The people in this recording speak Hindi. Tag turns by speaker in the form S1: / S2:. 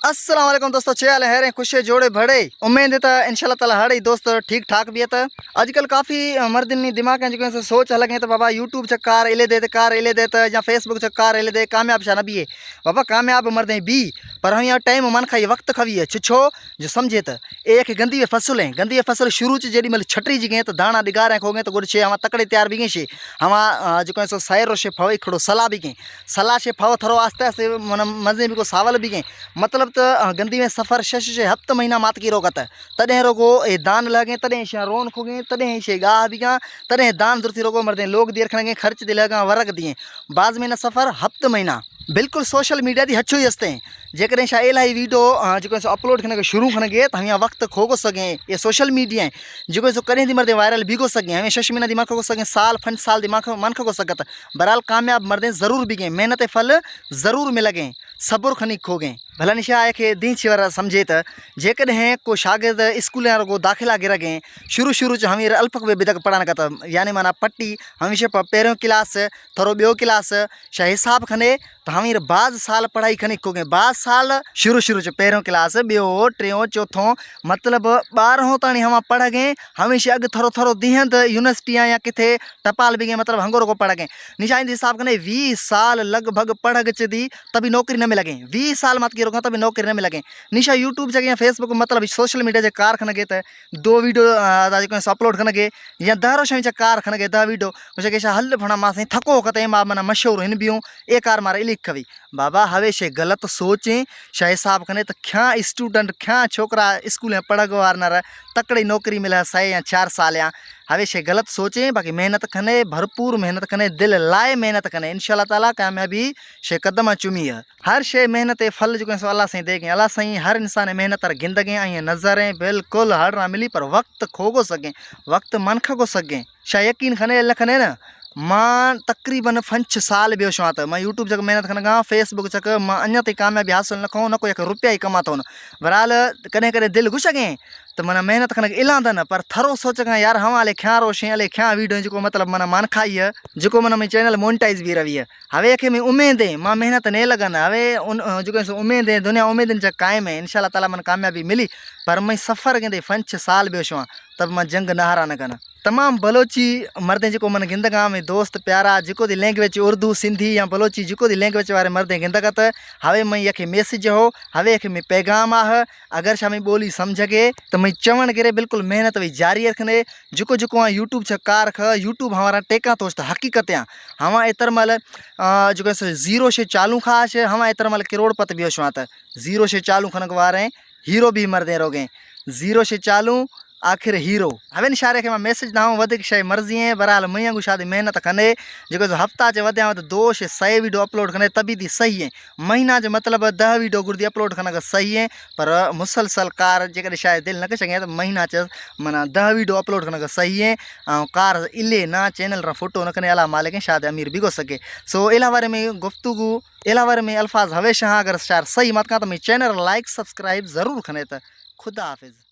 S1: अस्सलाम वालेकुम दोस्तों, चल है खुश जोड़े भड़े उम्मीद है इंशाल्लाह ताला हड़े दोस्त ठीक ठाक भी है। आजकल काफ़ी मर्दनी दिमाग जो सोच अलग है तो बाबा यूट्यूब चक्कार इले दे कार इले दे या फेसबुक चक्कार इले दे कामयाब शाना भी है बाबा कामयाब मर्दे भी पर हम यहाँ टाइम मन खाई वक्त खवी है छो जो समझे तो एक गंदी फसल है गंदी फसल शुरू जेडी मतलब छटरी जी गए तो दाना दिगार हो गए तो गुड़ छे हम तकड़े तैयार भी गए छे हम जो सायरो से फव खड़ो सलाह भी गए सलाह से फव थरो आस्ते आस्ते मन मजे भी को सावल भी गए मतलब तो गंदी में सफ़र शश से हफ्त महीना मात की रोगत तदें रोगो ए दान लगे तदें शा रोन खो गए तदें शे गाह भी गा तदें दान दुर्ती रोगो मरदे लोग देर खड़े खर्च दिले गा वरग दिए बाज महीना सफ़र हफ्त महीना बिल्कुल सोशल मीडिया की हच्छो ही हस्ते जेकरें शा इलाही वीडियो जो अपलोड करने शुरू खनगे तो हम यहाँ वक्त खोगो सकें ये सोशल मीडिया जो करें दी मरदे वायरल भी हो सकें हमें शश महीना दिमाग खो सकें साल फन साल दिमाग मन खो सकत बहरहाल कामयाब मरदे ज़रूर भी गए मेहनत फल ज़रूर मिलगे सब्र खनी खो गए भला निशा आए के दी छिवर समझे तो जेकॾहिं को शागिर्द स्कूल को दाखिला गिर गए शुरू हम अल्पक बेदक पढ़ाने का यानी माना पट्टी हमेशा पहिरों क्लास थोरो बो क्लास शा हिसाब खने तो हम बाज़ साल पढ़ाई खनी खो गए बाज़ साल शुरू पहिरों क्लास बो टियों चौथों मतलब 12 ताणी हम पढ़ गए हमेशा अग थोरो दिहंत यूनिवर्सिटी या किथे टपाल भी गए मतलब हंगोर को पढ़ गए निशा इन हिसाब खने 20 साल लगभग पढ़ गई तभी नौकरी न मिलगे 20 साल मत की रोका तभी नौकरी न मिलगे निशा यूट्यूब जगह फेसबुक मतलब सोशल मीडिया कार खनगे तो 2 वीडियो अपलोड खनगे या 10 शे कार खनगे 10 वीडियो मुझे हल फणा मासे थको कते मां मना मशहूर हिन बियूं ए कार मारा इलिक खवी बाबा हवे शे गलत सोचें शा हिसाब खने तो क्या स्टूडेंट क्या छोकरा स्कूल में पढ़गो वारनार तकड़ी नौकरी मिले 6 या 4 साल या हवे शे गलत सोचें बाकी मेहनत खने भरपूर मेहनत खने दिल लाए मेहनत खने इंशाल्लाह ताला कामयाबी शे कदम चुमी है हर शे मेहनत फल जो अल्लाह से देखें अल्लाह सही हर इंसान मेहनत गिंदगे नज़रें बिल्कुल हर ना मिली पर वक्त खोगो सकें वक्त मन खगो सकें शा यकीन खने लखने न मां तकरीबन 5 साल बो शुआ तो मैं यूट्यूब जक मेहनत खनगा फेसबुक जक मां अञा ताईं कामयाबी हासिल न खो न कोई रुपया ही कमातो न बहरहाल कदें कदें दिल घुसगे तो मना मेहनत खनक इलांदन पर थरो सोचगा यार हम अले क्या रोशे अले क्या वीडियो जो मतलब मना मन खाई है जो मन में चैनल मोनेटाइज भी रही है हवे के में उम्मीद है मां मेहनत नहीं लगन हवे जो उम्मीद है दुनिया उम्मीद जक कायम है इंशाल्लाह ताला मन कामयाबी मिली पर मैं सफ़र कंदे 5 साल बो शुआ तब मैं जंग नहारा न कन तमाम बलोची मर्दे जो मन गिंदगा में दोस्त प्यारा जो दी लैंग्वेज उर्दू सिंधी या बलोची जो दी लैंग्वेज वाले मर्दे गिंदगत हवे मैं यखे मैसेज हो हवे यखे में पैगाम आ अगर शा मैं बोली समझगे तो मैं चवण गिरे बिल्कुल मेहनत वही जारी रखने जो यूट्यूब कार ख यूट्यूब हमारा टेका तो हकीकत या हम एतरमल जो 0 से चालू खास हम एतरमल करोड़पति भी शुआ तो 0 से चालू खनक वारे हीरो भी मरदे रोगे 0 से चालू आखिर हीरो हवे निशारे के मैसेज ना वधिक शे मर्जी है बहरहाल मैं शादी मेहनत खने जो हफ्ता चे वध्या तो 2 से 6 वीडियो अपलोड खने तभी दी सही है महीना जो मतलब 10 वीडियो गुर्दी अपलोड खना सही है पर मुसलसल कार जो शायद दिल न कर सकें तो महीना च मना 10 वीडियो अपलोड खना सही है कार इले ना चैनल रा फोटो न कने अला मालिक शायद अमीर भी हो सके सो एला बारे में गुफ्तगू एला बारे में अल्फाज हमेशा अगर शार सही मत का तो मैं चैनल लाइक सब्सक्राइब ज़रूर खने तो खुदा हाफिज़।